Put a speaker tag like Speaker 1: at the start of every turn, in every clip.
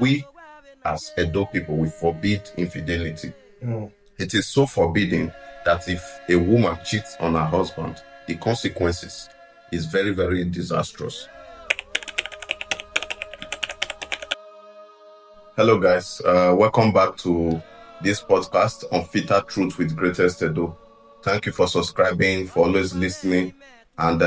Speaker 1: we as Edo people, we forbid infidelity.
Speaker 2: Mm.
Speaker 1: It is so forbidden that if a woman cheats on her husband, the consequences is very, very disastrous. Hello guys, welcome back to this podcast, Unfiltered Truth with GreatestEdo. Thank you for subscribing, for always listening. And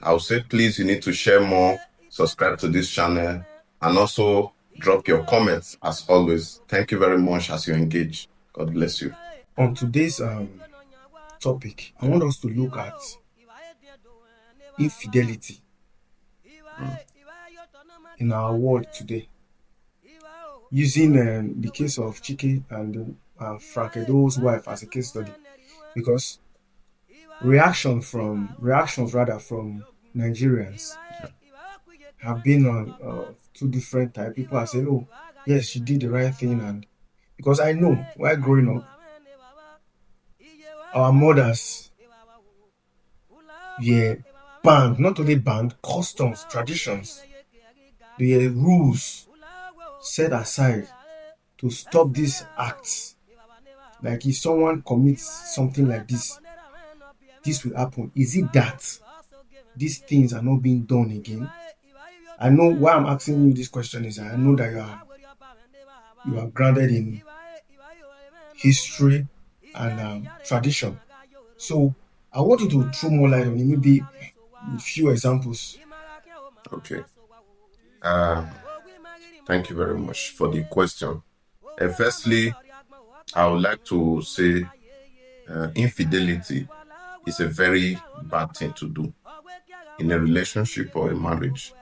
Speaker 1: I'll say please, you need to share more, subscribe to this channel, and also drop your comments as always. Thank you very much as you engage. God bless you.
Speaker 2: On today's topic, I want us to look at infidelity in our world today, using the case of Chike and Frank Edo's wife as a case study, because reactions from Nigerians have been on two different types. People are saying, "Oh, yes, she did the right thing," and because I know while growing up, our mothers were banned, not only banned, customs, traditions, the rules set aside to stop these acts. Like if someone commits something like this will happen. Is it that these things are not being done again? I know why I'm asking you this question is I know that you are grounded in history and tradition. So I want you to throw more light on it, maybe a few examples.
Speaker 1: Okay. Thank you very much for the question. Firstly, I would like to say infidelity is a very bad thing to do in a relationship or a marriage.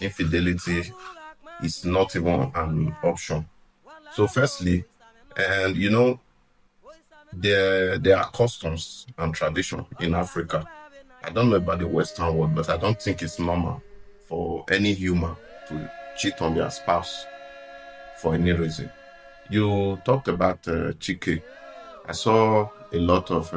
Speaker 1: Infidelity is not even an option. So firstly, and you know, there are customs and tradition in Africa. I don't know about the Western world, but I don't think it's normal for any human to cheat on their spouse for any reason. You talked about Chike. I saw a lot of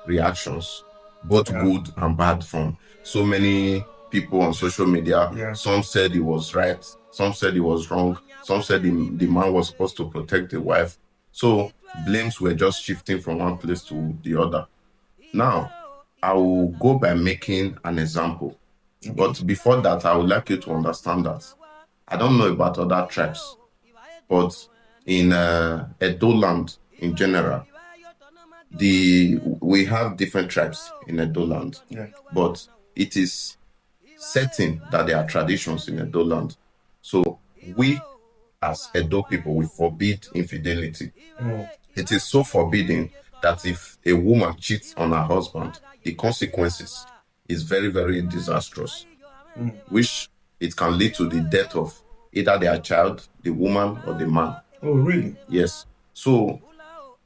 Speaker 1: reactions, both good and bad, from so many people on social media.
Speaker 2: Yeah.
Speaker 1: Some said he was right, some said he was wrong, some said the man was supposed to protect the wife. So blames were just shifting from one place to the other. Now, I will go by making an example. But before that, I would like you to understand that I don't know about other tribes, but in Edo land in general, we have different tribes in Edo land, but it is certain that there are traditions in Edo land. So we as Edo people, we forbid infidelity. It is so forbidden that if a woman cheats on her husband, the consequences is very, very disastrous, which it can lead to the death of either their child, the woman, or the man.
Speaker 2: Oh, really?
Speaker 1: Yes. So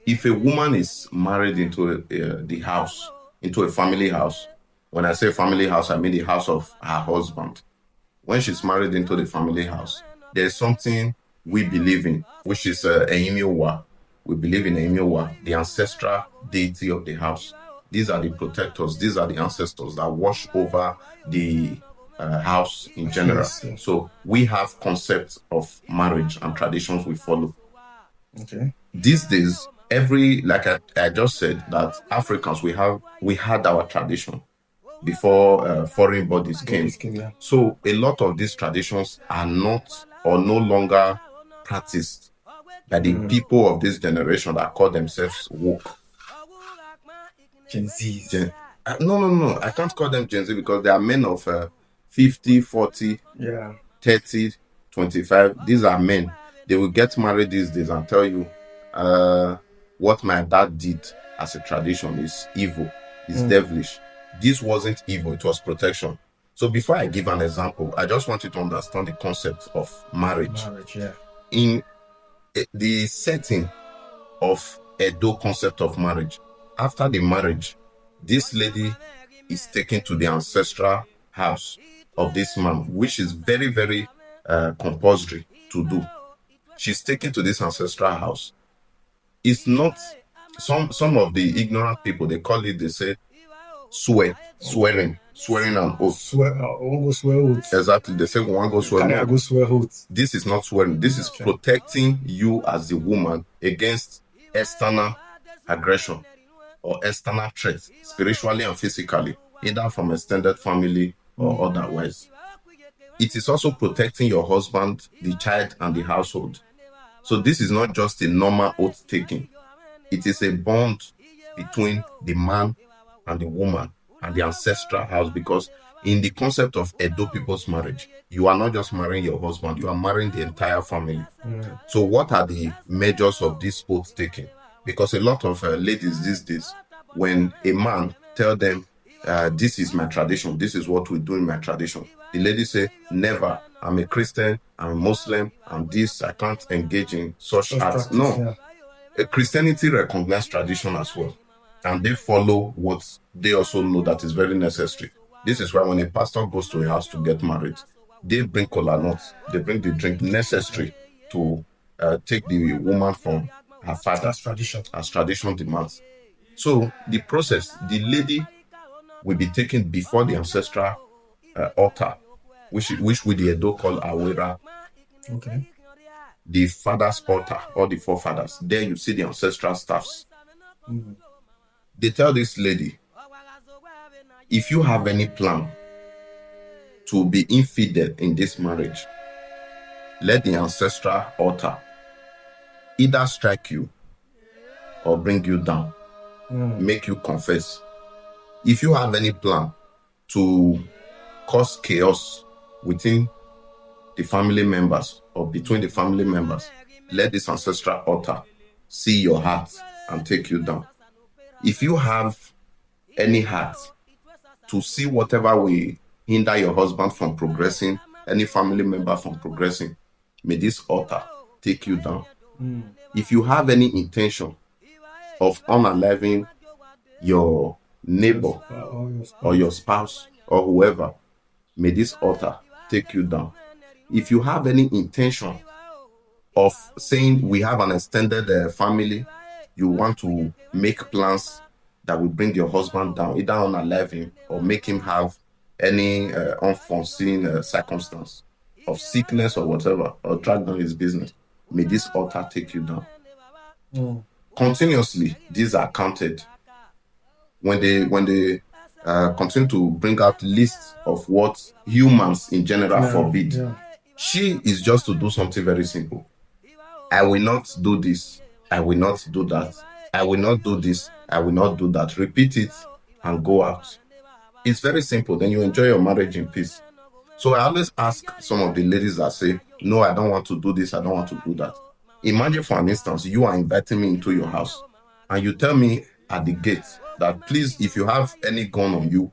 Speaker 1: if a woman is married into the house, into a family house, when I say family house, I mean the house of her husband. When she's married into the family house, there's something we believe in, which is Eimiowa. We believe in Eimiowa, the ancestral deity of the house. These are the protectors. These are the ancestors that watch over the house in general.
Speaker 2: Yes.
Speaker 1: So we have concepts of marriage and traditions we follow.
Speaker 2: Okay.
Speaker 1: These days, like I just said, that Africans, we had our tradition before foreign bodies came.
Speaker 2: Yeah.
Speaker 1: So a lot of these traditions are not or no longer practiced by the people of this generation that call themselves woke.
Speaker 2: Gen Zs.
Speaker 1: No. I can't call them Gen Z because they are men of 50, 40, 30, 25. These are men. They will get married these days and tell you what my dad did as a tradition is evil, is devilish. This wasn't evil, it was protection. So before I give an example, I just want you to understand the concept of marriage. In the setting of Edo concept of marriage, after the marriage, this lady is taken to the ancestral house of this man, which is very, very compulsory to do. She's taken to this ancestral house. It's not, some of the ignorant people, they call it, they say, swearing. swearing an oath.
Speaker 2: One go swear oath.
Speaker 1: Exactly. They say one go swear.
Speaker 2: Carry go swear oath.
Speaker 1: This is not swearing. This is protecting you as the woman against external aggression or external threats, spiritually and physically, either from extended family or otherwise. It is also protecting your husband, the child, and the household. So this is not just a normal oath taking. It is a bond between the man and the woman and the ancestral house, because in the concept of Edo people's marriage, you are not just marrying your husband, you are marrying the entire family. So what are the measures of this oath taking? Because a lot of ladies these days, when a man tell them, this is my tradition, this is what we do in my tradition, the lady say, never, I'm a Christian, I'm a Muslim, I'm this, I can't engage in such acts. No. Christianity recognizes tradition as well, and they follow what they also know that is very necessary. This is why when a pastor goes to a house to get married, they bring kola nuts, they bring the drink necessary to take the woman from her father, as tradition demands. So the process, the lady will be taken before the ancestral altar, which we the Edo call Awera.
Speaker 2: Okay.
Speaker 1: The father's altar, or the forefathers. There you see the ancestral staffs. They tell this lady, if you have any plan to be infidel in this marriage, let the ancestral altar either strike you or bring you down, make you confess. If you have any plan to cause chaos within the family members or between the family members, let this ancestral altar see your heart and take you down. If you have any heart to see whatever will hinder your husband from progressing, any family member from progressing, may this altar take you down. If you have any intention of unaliving your neighbor or your spouse or whoever, may this altar take you down. If you have any intention of saying we have an extended family, you want to make plans that will bring your husband down, either unalive him or make him have any unforeseen circumstance of sickness or whatever, or drag down his business, may this altar take you down. Continuously, these are counted. When they continue to bring out lists of what humans in general forbid, she is just to do something very simple. I will not do this, I will not do that, I will not do this, I will not do that. Repeat it and go out. It's very simple. Then you enjoy your marriage in peace. So I always ask some of the ladies that say, no, I don't want to do this, I don't want to do that. Imagine, for an instance, you are inviting me into your house and you tell me at the gate that, please, if you have any gun on you,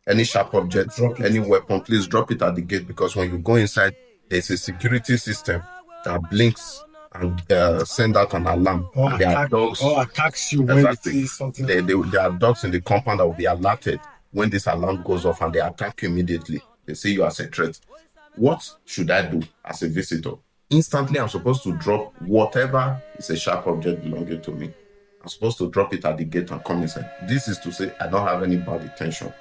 Speaker 1: any sharp object, any weapon, please drop it at the gate, because when you go inside, there's a security system that blinks and send out an alarm.
Speaker 2: Or
Speaker 1: there are dogs.
Speaker 2: Or attacks you when it is something.
Speaker 1: There are dogs in the compound that will be alerted when this alarm goes off, and they attack you immediately. They see you as a threat. What should I do as a visitor? Instantly, I'm supposed to drop whatever is a sharp object belonging to me. I'm supposed to drop it at the gate and come inside. This is to say I don't have any bad intention.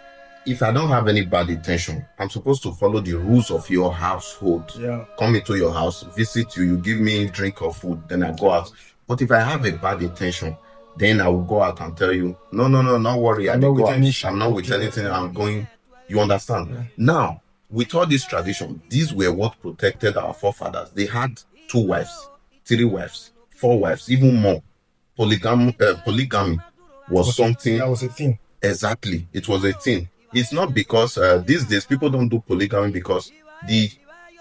Speaker 1: If I don't have any bad intention, I'm supposed to follow the rules of your household. Come into your house, visit you, you give me drink or food, then I go out. But if I have a bad intention, then I will go out and tell you, no, not worry. I'm not with anything. I'm going. You understand? Now, with all this tradition, these were what protected our forefathers. They had 2 wives, 3 wives, 4 wives, even more. Polygamy was something.
Speaker 2: That was a thing.
Speaker 1: Exactly. It was a thing. It's not because these days people don't do polygamy because the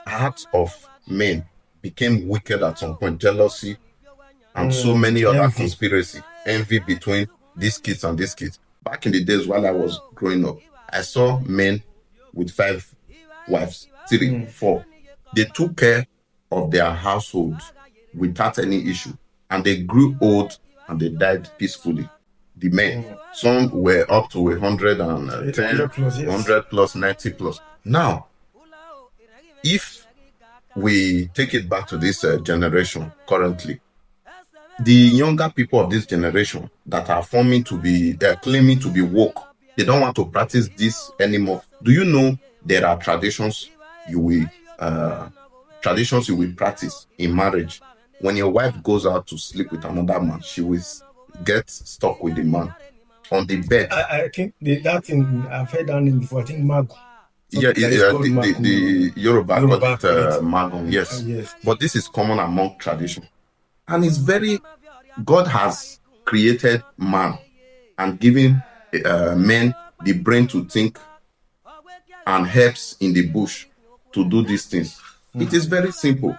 Speaker 1: heart of men became wicked at some point, jealousy and so many other conspiracy, envy between these kids and these kids. Back in the days while I was growing up, I saw men with 5 wives, 3, 4. They took care of their household without any issue, and they grew old and they died peacefully. The men, some were up to 110, 100 plus, 90 plus. Now, if we take it back to this generation currently, the younger people of this generation that are claiming to be woke, They don't want to practice this anymore. Do you know there are traditions you will practice in marriage? When your wife goes out to sleep with another man, she will get stuck with the man on the bed.
Speaker 2: I think that thing, I've heard that name before. I think Mago.
Speaker 1: The Yoruba call it
Speaker 2: yes.
Speaker 1: Mago, yes.
Speaker 2: Yes.
Speaker 1: But this is common among tradition. And it's God has created man and given men the brain to think and helps in the bush to do these things. It is very simple.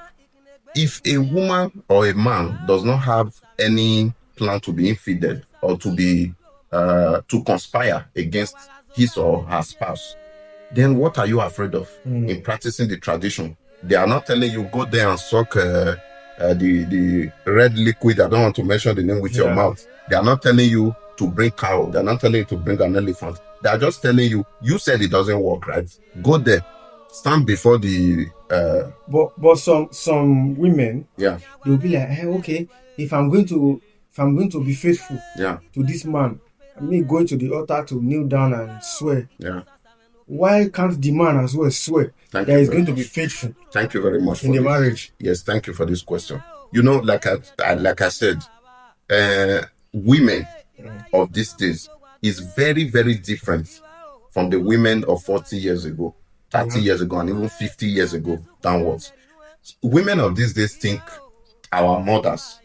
Speaker 1: If a woman or a man does not have any plan to be infidel or to be to conspire against his or her spouse, then what are you afraid of in practicing the tradition? They are not telling you go there and suck the red liquid. I don't want to mention the name with your mouth. They are not telling you to bring cow. They are not telling you to bring an elephant. They are just telling you, you said it doesn't work, right? Go there, stand before the.
Speaker 2: But some women, they'll be like, hey, okay, if I'm going to be faithful, to this man, me going to the altar to kneel down and swear. Why can't the man as well swear that he's going to be faithful?
Speaker 1: Thank you very much
Speaker 2: in the marriage.
Speaker 1: Yes, thank you for this question. You know, like I said, women of these days is very, very different from the women of 40 years ago, 30 years ago, and even 50 years ago downwards. Women of these days think our mothers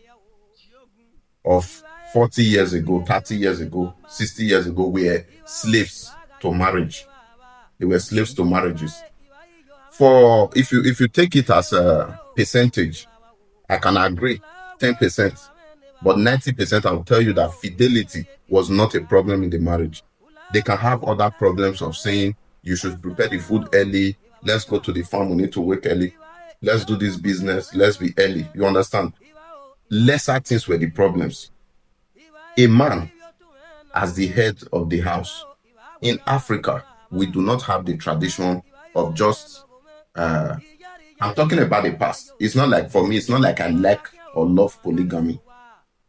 Speaker 1: of 40 years ago, 30 years ago, 60 years ago were slaves to marriage. They were slaves to marriages. For if you take it as a percentage, I can agree 10%, but 90% I will tell you that fidelity was not a problem in the marriage. They can have other problems of saying you should prepare the food early, let's go to the farm, we need to wake early, let's do this business, let's be early. You understand? Lesser things were the problems. A man as the head of the house. In Africa, we do not have the tradition of just I'm talking about the past. It's not like, for me, it's not like I like or love polygamy.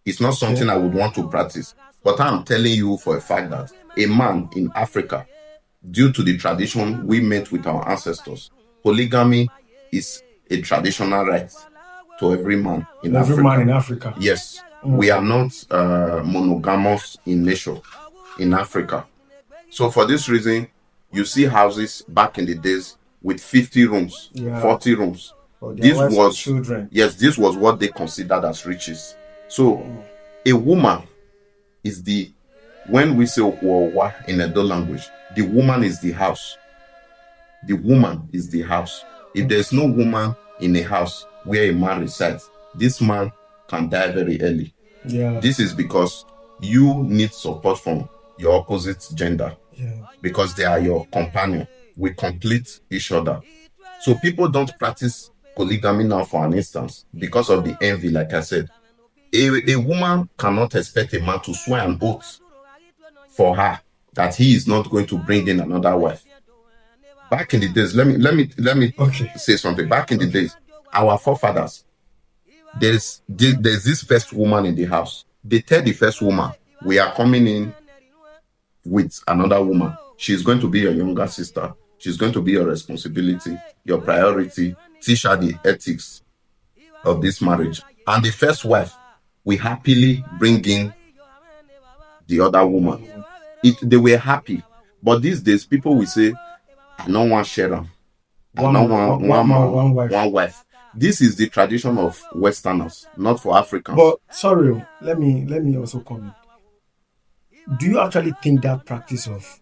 Speaker 1: It's not something I would want to practice. But I'm telling you for a fact that a man in Africa, due to the tradition we met with our ancestors, polygamy is a traditional right to every man in Africa.
Speaker 2: Every man in Africa.
Speaker 1: Yes. We are not monogamous in nature in Africa. So for this reason, you see houses back in the days with 50 rooms, 40 rooms. This was what they considered as riches. So a woman is when we say Ohuowa in Edo language, the woman is the house. The woman is the house. If there's no woman in a house where a man resides, this man can die very early. This is because you need support from your opposite gender, because they are your companion. We complete each other. So people don't practice polygamy now, for an instance, because of the envy. Like I said, a woman cannot expect a man to swear an oath for her that he is not going to bring in another wife. Back in the days, let me say something. Back in the days, our forefathers, there's this first woman in the house. They tell the first woman, we are coming in with another woman. She's going to be your younger sister. She's going to be your responsibility, your priority. Teach her the ethics of this marriage. And the first wife, we happily bring in the other woman. They were happy. But these days, people will say, I don't want Sharon. I don't want one wife. This is the tradition of Westerners, not for Africans.
Speaker 2: But sorry, let me also comment. Do you actually think that practice of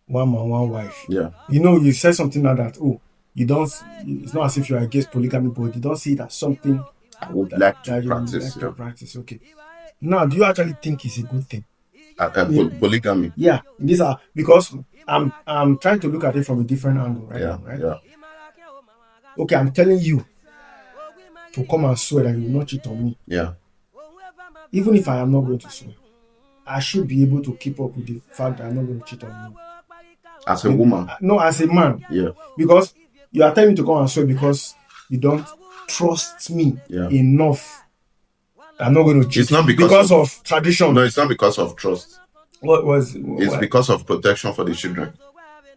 Speaker 2: one man, one wife?
Speaker 1: Yeah.
Speaker 2: You know, you said something like that. Oh, you don't. It's not as if you're against polygamy, but you don't see it as something
Speaker 1: I would like to practice.
Speaker 2: To practice. Okay. Now, do you actually think it's a good thing?
Speaker 1: Polygamy.
Speaker 2: Yeah. These are, because I'm trying to look at it from a different angle right now. Right?
Speaker 1: Yeah.
Speaker 2: Okay, I'm telling you to come and swear that you will not cheat on me.
Speaker 1: Yeah.
Speaker 2: Even if I am not going to swear, I should be able to keep up with the fact that I'm not going to cheat on you.
Speaker 1: As a woman?
Speaker 2: No, as a man.
Speaker 1: Yeah.
Speaker 2: Because you are telling me to come and swear because you don't trust me enough. I'm not going to cheat.
Speaker 1: It's not
Speaker 2: because of tradition.
Speaker 1: No, it's not because of trust.
Speaker 2: What was
Speaker 1: It's because of protection for the children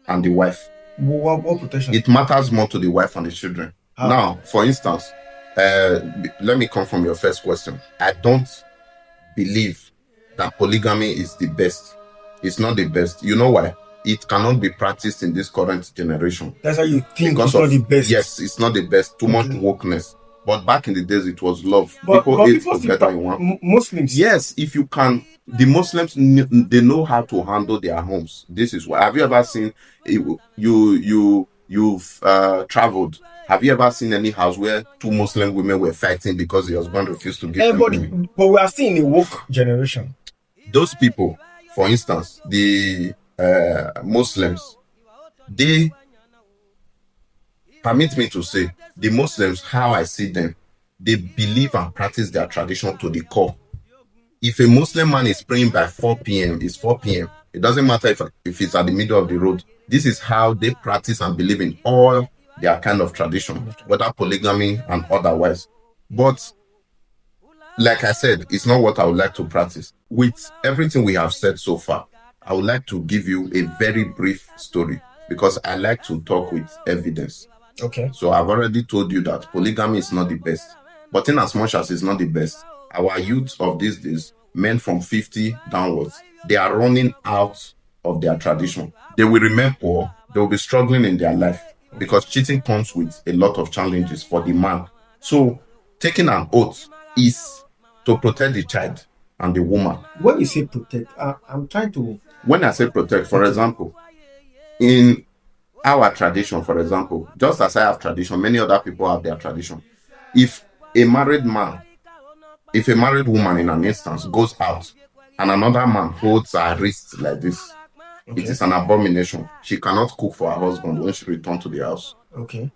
Speaker 1: and the wife.
Speaker 2: What protection?
Speaker 1: It matters more to the wife and the children.
Speaker 2: How?
Speaker 1: Now, for instance, let me come from your first question. I don't believe that polygamy is the best. It's not the best. You know why? It cannot be practiced in this current generation.
Speaker 2: That's how you think
Speaker 1: Because
Speaker 2: it's not the best.
Speaker 1: Yes, it's not the best. Too much wokeness. But back in the days, it was love.
Speaker 2: But
Speaker 1: People ate
Speaker 2: people
Speaker 1: together in one.
Speaker 2: Muslims.
Speaker 1: Yes, if you can. The Muslims, they know how to handle their homes. This is why. Have you ever seen you've traveled? Have you ever seen any house where two Muslim women were fighting because the husband refused to give them?
Speaker 2: But we are still in a woke generation.
Speaker 1: Those people, for instance, the Muslims, they, permit me to say, the Muslims, how I see them, they believe and practice their tradition to the core. If a Muslim man is praying by 4 p.m., it's 4 p.m. It doesn't matter if it's at the middle of the road. This is how they practice and believe in all their kind of tradition, whether polygamy and otherwise. But like I said, it's not what I would like to practice. With everything we have said so far, I would like to give you a very brief story because I like to talk with evidence.
Speaker 2: Okay.
Speaker 1: So I've already told you that polygamy is not the best. But in as much as it's not the best, our youth of these days, men from 50 downwards, they are running out of their tradition. They will remain poor. They will be struggling in their life because cheating comes with a lot of challenges for the man. So taking an oath is to protect the child and the woman.
Speaker 2: When you say protect, I'm trying to...
Speaker 1: When I say protect, for example, in our tradition, for example, just as I have tradition, many other people have their tradition. If a married woman in an instance goes out and another man holds her wrist like this, okay, it is an abomination. She cannot cook for her husband when she returns to the house.
Speaker 2: Okay.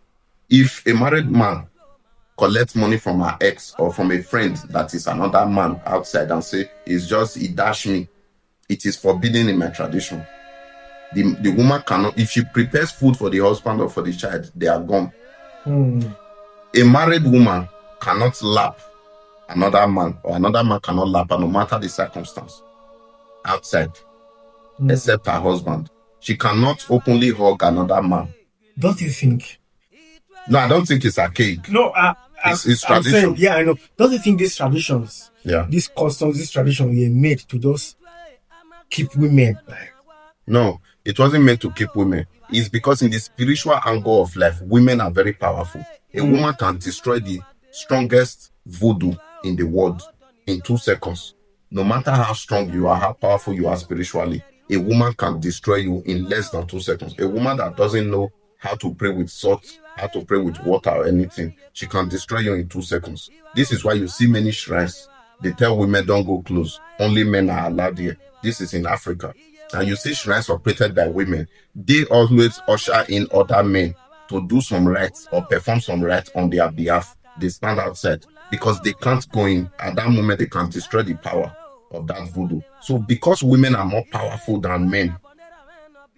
Speaker 1: If a married man collects money from her ex or from a friend that is another man outside and say, he dashed me, it is forbidden in my tradition. The woman cannot, if she prepares food for the husband or for the child, they are gone. A married woman cannot lap another man, or another man cannot lap her, no matter the circumstance, outside, except her husband. She cannot openly hug another man.
Speaker 2: Don't you think?
Speaker 1: No, I don't think it's archaic.
Speaker 2: No,
Speaker 1: it's tradition.
Speaker 2: Saying, yeah, I know. Don't you think these traditions,
Speaker 1: yeah,
Speaker 2: these customs, these traditions were made to just keep women?
Speaker 1: No, it wasn't meant to keep women. It's because in the spiritual angle of life, women are very powerful. A woman can destroy the strongest voodoo in the world in 2 seconds. No matter how strong you are, how powerful you are spiritually, a woman can destroy you in less than 2 seconds. A woman that doesn't know how to pray with salt, how to pray with water or anything, she can destroy you in 2 seconds. This is why you see many shrines. They tell women don't go close. Only men are allowed here. This is in Africa. And you see shrines operated by women. They always usher in other men to do some rites or perform some rites on their behalf. They stand outside because they can't go in. At that moment, they can destroy the power of that voodoo. So because women are more powerful than men,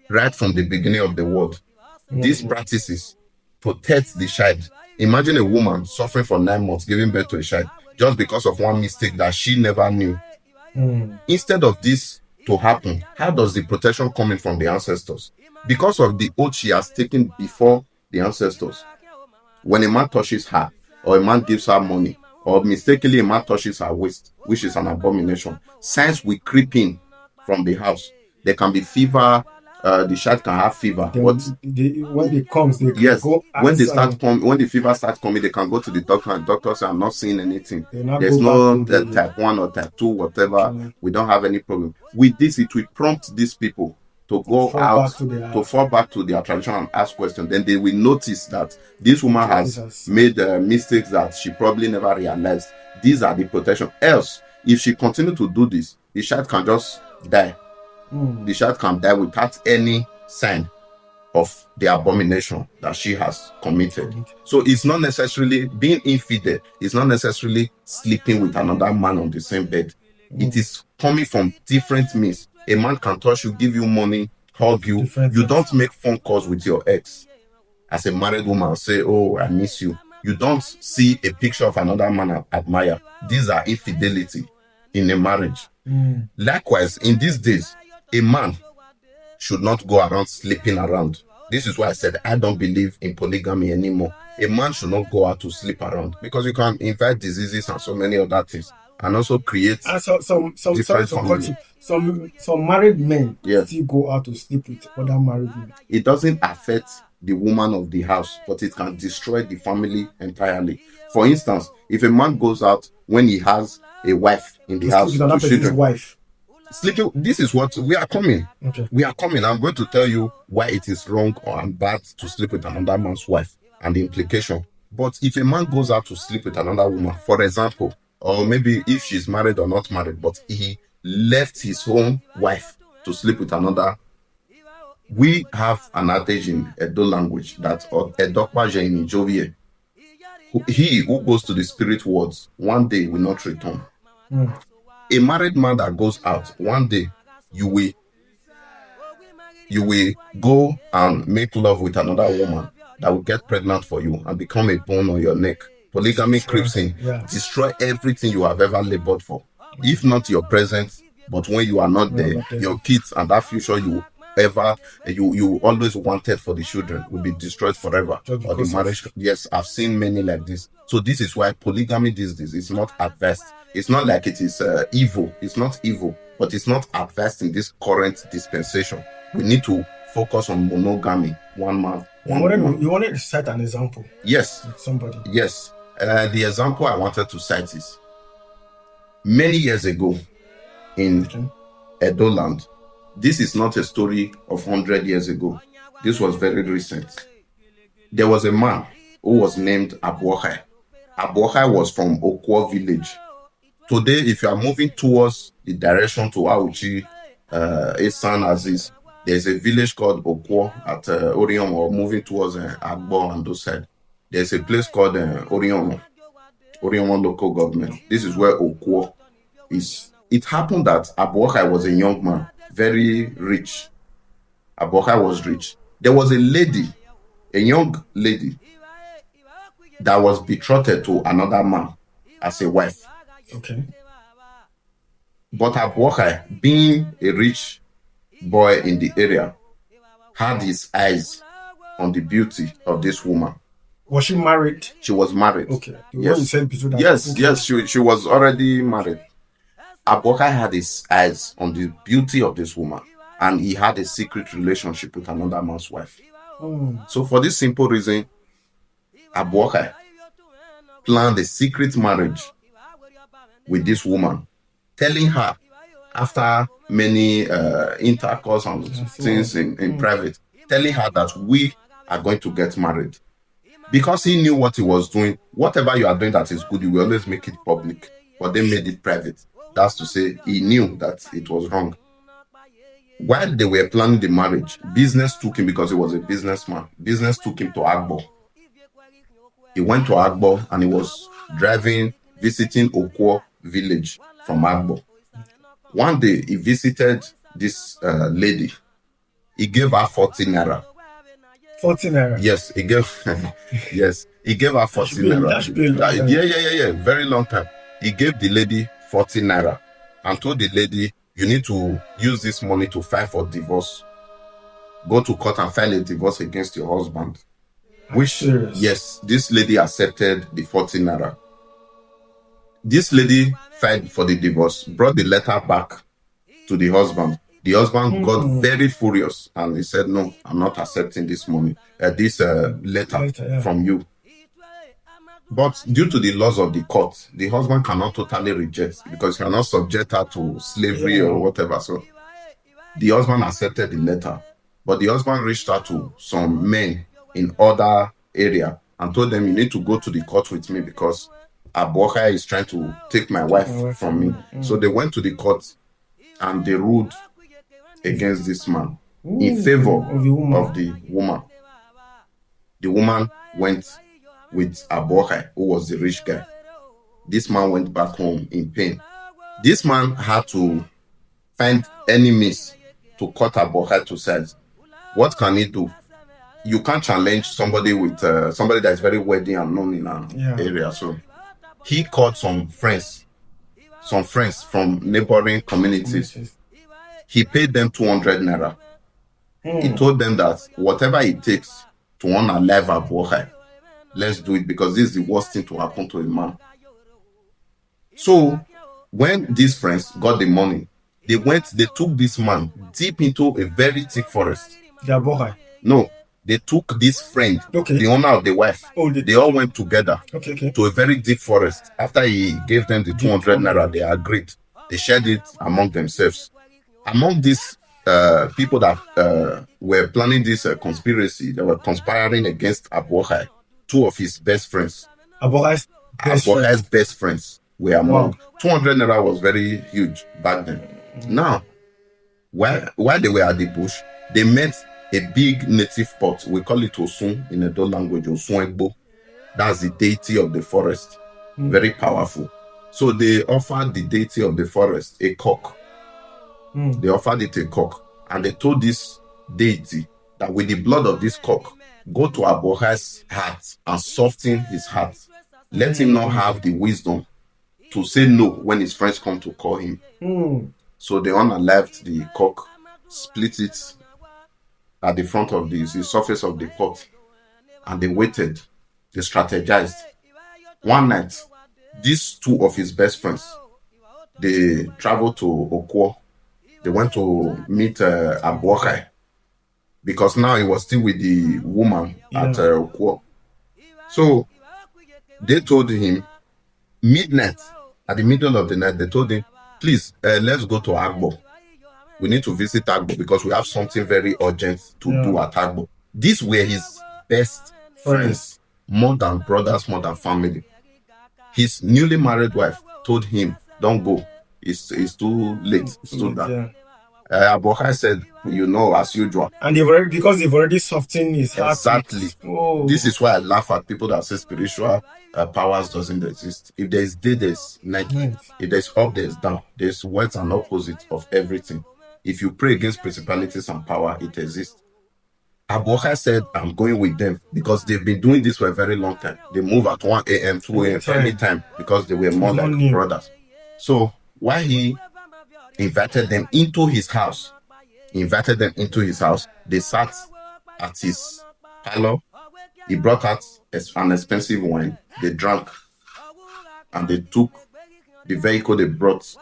Speaker 1: right from the beginning of the world, these practices protect the child. Imagine a woman suffering for 9 months, giving birth to a child, just because of one mistake that she never knew. Instead of this to happen, how does the protection come in from the ancestors? Because of the oath she has taken before the ancestors. When a man touches her, or a man gives her money, or mistakenly a man touches her waist, which is an abomination, signs will creep in from the house. There can be fever. The child can have fever.
Speaker 2: When it comes, they can go outside.
Speaker 1: When the fever starts coming, they can go to the doctor, and doctors are not seeing anything. There's no type 1 or type 2, whatever. We don't have any problem. With this, it will prompt these people to go out, to fall back to their tradition and ask questions. Then they will notice that this woman has made mistakes that she probably never realized. These are the protection. Else, if she continues to do this, the child can just die. The child can die without any sign of the abomination that she has committed. So it's not necessarily being infidel. It's not necessarily sleeping with another man on the same bed. It is coming from different means. A man can touch you, give you money, hug you. You don't make phone calls with your ex as a married woman, say, oh, I miss you. You don't see a picture of another man and admire. These are infidelity in a marriage. Likewise, in these days, a man should not go around sleeping around. This is why I said I don't believe in polygamy anymore. A man should not go out to sleep around, because you can invite diseases and so many other things, and also create different families.
Speaker 2: Some married men still go out to sleep with other married men.
Speaker 1: It doesn't affect the woman of the house, but it can destroy the family entirely. For instance, if a man goes out when he has a wife in the house,
Speaker 2: to children, wife
Speaker 1: sleeping, this is what we are coming. Okay. We are coming. I'm going to tell you why it is wrong or bad to sleep with another man's wife and the implication. But if a man goes out to sleep with another woman, for example, or maybe if she's married or not married, but he left his own wife to sleep with another, we have an adage in Edo language that he who goes to the spirit worlds one day will not return. A married man that goes out, one day you will go and make love with another woman that will get pregnant for you and become a bone on your neck. Polygamy creeps in, destroy everything you have ever labored for. If not your present, but when you are not there, your kids and that future you always wanted for the children will be destroyed forever. Or the marriage. Yes, I've seen many like this. So this is why polygamy these days is not advanced. It's not like it is evil. It's not evil, but it's not advanced in this current dispensation. We need to focus on monogamy. One man, one woman.
Speaker 2: You wanted to cite an example?
Speaker 1: Yes.
Speaker 2: With somebody.
Speaker 1: Yes. The example I wanted to cite is many years ago in Edo land. This is not a story of 100 years ago. This was very recent. There was a man who was named Abuohai. Abuohai was from Okwo village. Today, if you are moving towards the direction to Auchi, Esan Aziz, there's a village called Okwo at Orion, or moving towards Agbo and those side. There's a place called Orion local government. This is where Okwo is. It happened that Abuohai was a young man, very rich. Abuohai was rich. There was a lady, a young lady, that was betrothed to another man as a wife.
Speaker 2: Okay.
Speaker 1: But Abuohai, being a rich boy in the area, had his eyes on the beauty of this woman.
Speaker 2: Was she married?
Speaker 1: She was married.
Speaker 2: Okay.
Speaker 1: Yes. Yes, she was already married. Abuohai had his eyes on the beauty of this woman, and he had a secret relationship with another man's wife. So for this simple reason, Abuohai planned a secret marriage with this woman, telling her after many intercourse and things in private, telling her that we are going to get married. Because he knew what he was doing. Whatever you are doing that is good, you will always make it public. But they made it private. That's to say, he knew that it was wrong. While they were planning the marriage, business took him, because he was a businessman. Business took him to Agbo. He went to Agbo and he was driving, visiting Okwo village from Agbo. One day, he visited this lady. He gave her 40 naira.
Speaker 2: 40 naira?
Speaker 1: Yes, he gave her 40 naira. Yeah. Very long time. He gave the lady 40 naira and told the lady, you need to use this money to file for divorce. Go to court and file a divorce against your husband. Yes, this lady accepted the 40 naira. This lady filed for the divorce, brought the letter back to the husband. The husband got very furious and he said, no, I'm not accepting this money, this letter from you. But due to the laws of the court, the husband cannot totally reject, because he cannot subject her to slavery or whatever. So the husband accepted the letter. But the husband reached out to some men in other area and told them, you need to go to the court with me because Abuohai is trying to take my wife from me. So they went to the court and they ruled against this man in favor of the woman. The woman went with Abuohai, who was the rich guy. This man went back home in pain. This man had to find enemies to cut Abuohai to size. What can he do? You can't challenge somebody with somebody that is very wealthy and known in an area. So he called some friends, some friends from neighboring communities. He paid them 200 naira. He told them that whatever it takes to unalive Abohai, let's do it, because this is the worst thing to happen to a man. So when these friends got the money, they took this man deep into a very thick forest. No, they took this friend, the owner of the wife. They all went together to a very deep forest. After he gave them the 200 naira, they agreed. They shared it among themselves. Among these people that were planning this conspiracy, they were conspiring against Abohai. Two of his best friends, Abohai's best friends, were among. 200 naira was very huge back then. Now, while they were at the bush, they met a big native pot. We call it Osun in Edo language, Osun Egbo. That's the deity of the forest. Very powerful. So they offered the deity of the forest a cock. They offered it a cock. And they told this deity that with the blood of this cock, go to Abohai's heart and soften his heart. Let him not have the wisdom to say no when his friends come to call him. So they unalived the cock, split it at the front of the surface of the pot, and they waited. They strategized. One night, these two of his best friends, they traveled to Okwo. They went to meet Abohai, because now he was still with the woman at Okwo. So they told him, midnight, at the middle of the night, they told him, please, let's go to Agbo. We need to visit Agbo because we have something very urgent to do at Agbo. These were his best friends, more than brothers, more than family. His newly married wife told him, don't go. It's too late. It's too dark. Abohai said, as usual. And
Speaker 2: they've already softened his heart.
Speaker 1: Exactly. This is why I laugh at people that say spiritual powers doesn't exist. If there is day, there's night. If there's up, there's down. There's words and opposite of everything. If you pray against principalities and power, it exists. Abohai said, I'm going with them because they've been doing this for a very long time. They move at 1 a.m., 2 a.m., anytime, because they were more like brothers. So while he invited them into his house, they sat at his parlor. He brought out an expensive wine. They drank, and they took the vehicle they brought.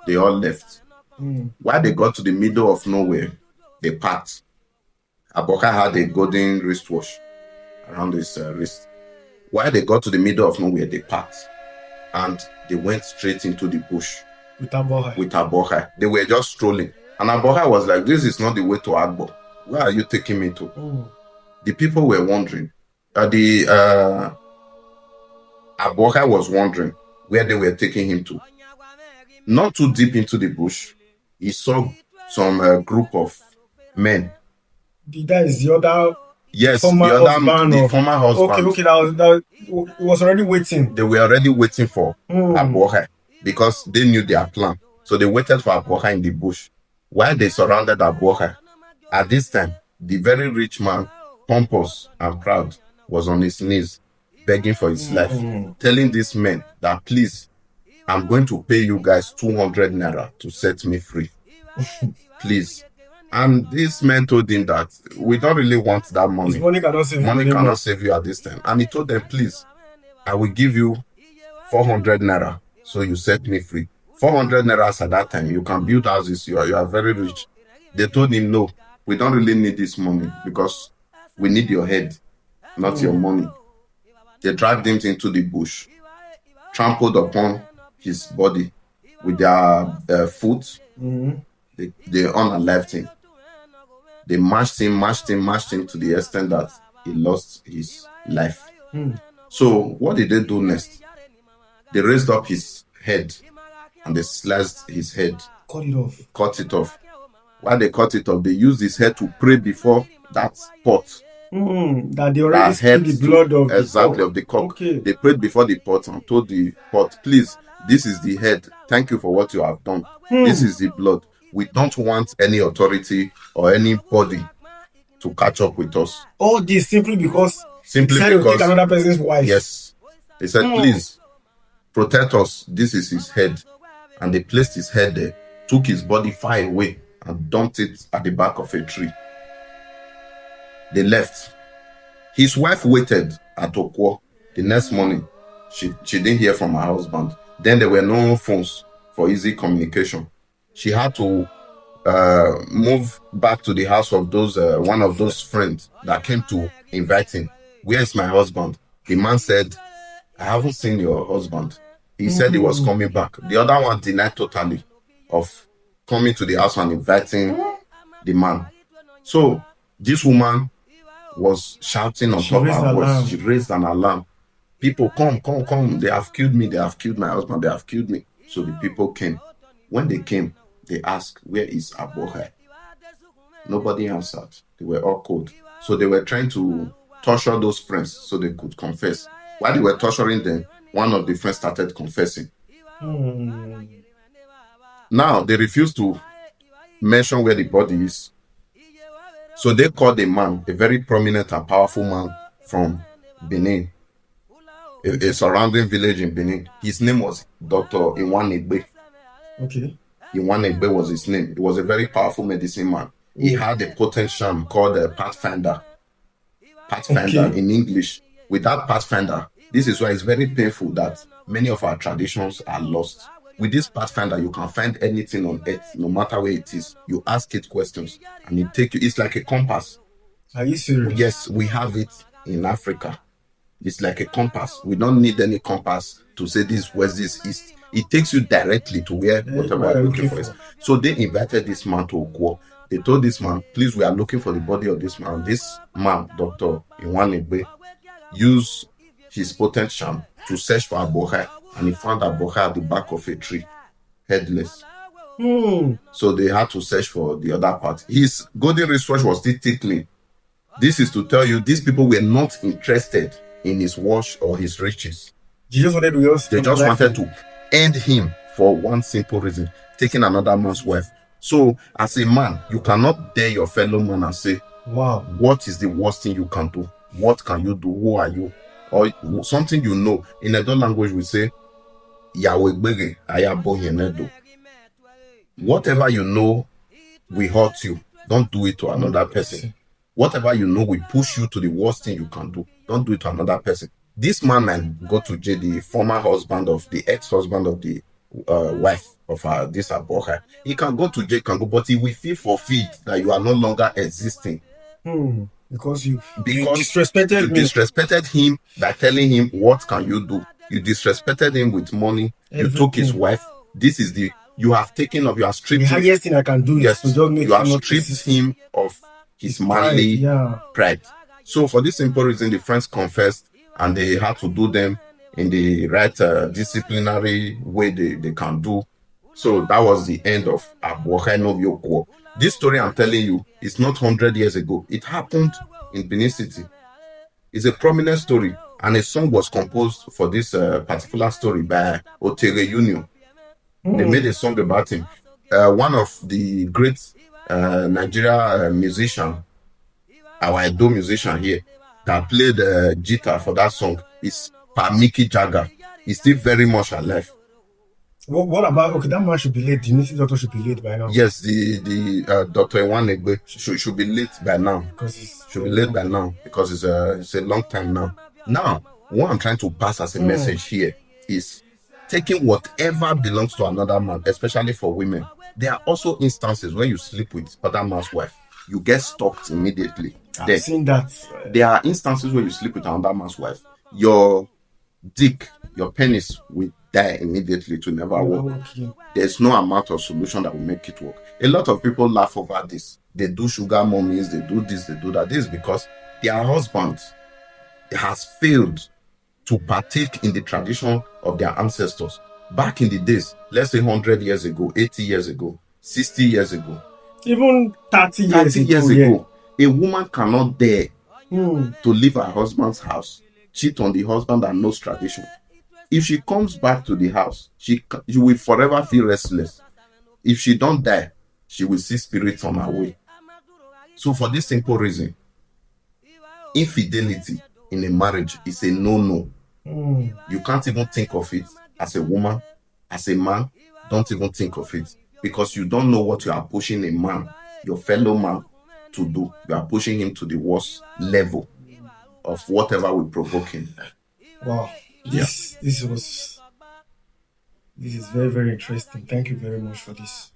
Speaker 1: They all left. While they got to the middle of nowhere, they parked. Abohai had a golden wristwatch around his wrist. While they got to the middle of nowhere, they parked, and they went straight into the bush
Speaker 2: with Abohai.
Speaker 1: They were just strolling, and Abohai was like, this is not the way to Agbo. Where are you taking me to? The people were wondering. Abohai was wondering where they were taking him to. Not too deep into the bush, he saw some group of men.
Speaker 2: That is the other.
Speaker 1: Yes, the former husband.
Speaker 2: Okay, that was already waiting.
Speaker 1: They were already waiting for Abohai because they knew their plan. So they waited for Abohai in the bush while they surrounded Abohai. At this time, the very rich man, pompous and proud, was on his knees begging for his life, telling these men that, please, I'm going to pay you guys 200 naira to set me free. Please. And this man told him that we don't really want that money.
Speaker 2: Money cannot save you.
Speaker 1: Money cannot save you at this time. And he told them, please, I will give you 400 naira so you set me free. 400 naira at that time, you can build houses. You are very rich. They told him, no, we don't really need this money because we need your head, not your money. They dragged him into the bush, trampled upon his body with their foot. They unalived him. They mashed him to the extent that he lost his life. So what did they do next? They raised up his head and they sliced his head. Cut it off. While they cut it off, they used his head to pray before that pot.
Speaker 2: That they already spilled the blood of
Speaker 1: the cock. Okay. They prayed before the pot and told the pot, please, this is the head. Thank you for what you have done. This is the blood. We don't want any authority or anybody to catch up with us.
Speaker 2: All this simply because take another person's wife.
Speaker 1: Yes. They said, please, protect us. This is his head. and they placed his head there, took his body far away, and dumped it at the back of a tree. They left. His wife waited at Okwo. The next morning, she didn't hear from her husband. Then there were no phones for easy communication. She had to move back to the house of those one of those friends that came to invite him. Where is my husband? The man said, I haven't seen your husband. He said he was coming back. The other one denied totally of coming to the house and inviting the man. So this woman was shouting on top of her voice. She raised an alarm. People, come. They have killed me. They have killed my husband. They have killed me. So the people came. When they came, they asked, where is Abohai? Nobody answered. They were all cold. So they were trying to torture those friends so they could confess. While they were torturing them, one of the friends started confessing. Now, they refused to mention where the body is. So they called a man, a very prominent and powerful man from Benin, a surrounding village in Benin. His name was Dr. Iwanegbe.
Speaker 2: Okay.
Speaker 1: Iwanegbe was his name. He was a very powerful medicine man. He had a potent charm called a Pathfinder. Pathfinder in English. With that Pathfinder, this is why it's very painful that many of our traditions are lost. With this Pathfinder, you can find anything on earth, no matter where it is. You ask it questions, and it takes you. It's like a compass.
Speaker 2: Are you serious?
Speaker 1: Yes, we have it in Africa. It's like a compass. We don't need any compass to say this west, this east. It takes you directly to where whatever you're looking for is. So they invited this man to Okwo. They told this man, please, we are looking for the body of this man. This man, Dr. Iwanegbe, used his potent charm to search for Abohai, and he found Abohai at the back of a tree, headless. So they had to search for the other part. His golden wristwatch was still tickling. This is to tell you, these people were not interested in his watch or his riches.
Speaker 2: They just wanted
Speaker 1: to end him for one simple reason: taking another man's wife. So as a man, you cannot dare your fellow man and say, wow, what is the worst thing you can do? What can you do? Who are you? Or something you know. In another language, we say, whatever you know will hurt you. Don't do it to another person. Whatever you know will push you to the worst thing you can do. Don't do it to another person. This man might go to jail, the former husband of the ex-husband of the wife of this Abohai. He can go to jail, but he will feel forfeit that you are no longer existing.
Speaker 2: Because you disrespected
Speaker 1: him by telling him, what can you do? You disrespected him with money. You took his wife. This is you have taken of, you have stripped
Speaker 2: the highest thing I can do.
Speaker 1: Yes, is to you have stripped him of his manly pride. So for this simple reason, the friends confessed, and they had to do them in the right disciplinary way they can do. So that was the end of Abohai Novyokwo. This story I'm telling you is not 100 years ago. It happened in Benin City. It's a prominent story, and a song was composed for this particular story by Otere Union. They made a song about him. One of the great Nigeria musician, our Edo musician here, that played guitar for that song is Pamiki Jaga. He's still very much alive.
Speaker 2: What about, that man should be late. The native doctor should be late by now.
Speaker 1: Yes, the Dr. Iwanegbe should be late by now. Because it's a long time now. Now, what I'm trying to pass as a message here is taking whatever belongs to another man, especially for women. There are also instances when you sleep with other man's wife, you get stalked immediately.
Speaker 2: I've seen that.
Speaker 1: There are instances where you sleep with another man's wife, your dick, your penis will die immediately to never work. There's no amount of solution that will make it work. A lot of people laugh over this. They do sugar mummies, they do this, they do that. This is because their husband has failed to partake in the tradition of their ancestors. Back in the days, let's say 100 years ago, 80 years ago, 60 years ago,
Speaker 2: even 30 years ago,
Speaker 1: a woman cannot dare to leave her husband's house, cheat on the husband and knows tradition. If she comes back to the house, she will forever feel restless. If she don't die, she will see spirits on her way. So for this simple reason, infidelity in a marriage is a no-no. You can't even think of it as a woman, as a man. don't even think of it, because you don't know what you are pushing a man, your fellow man, to do. You are pushing him to the worst level of whatever will provoke him.
Speaker 2: Wow, this is very, very interesting. Thank you very much for this.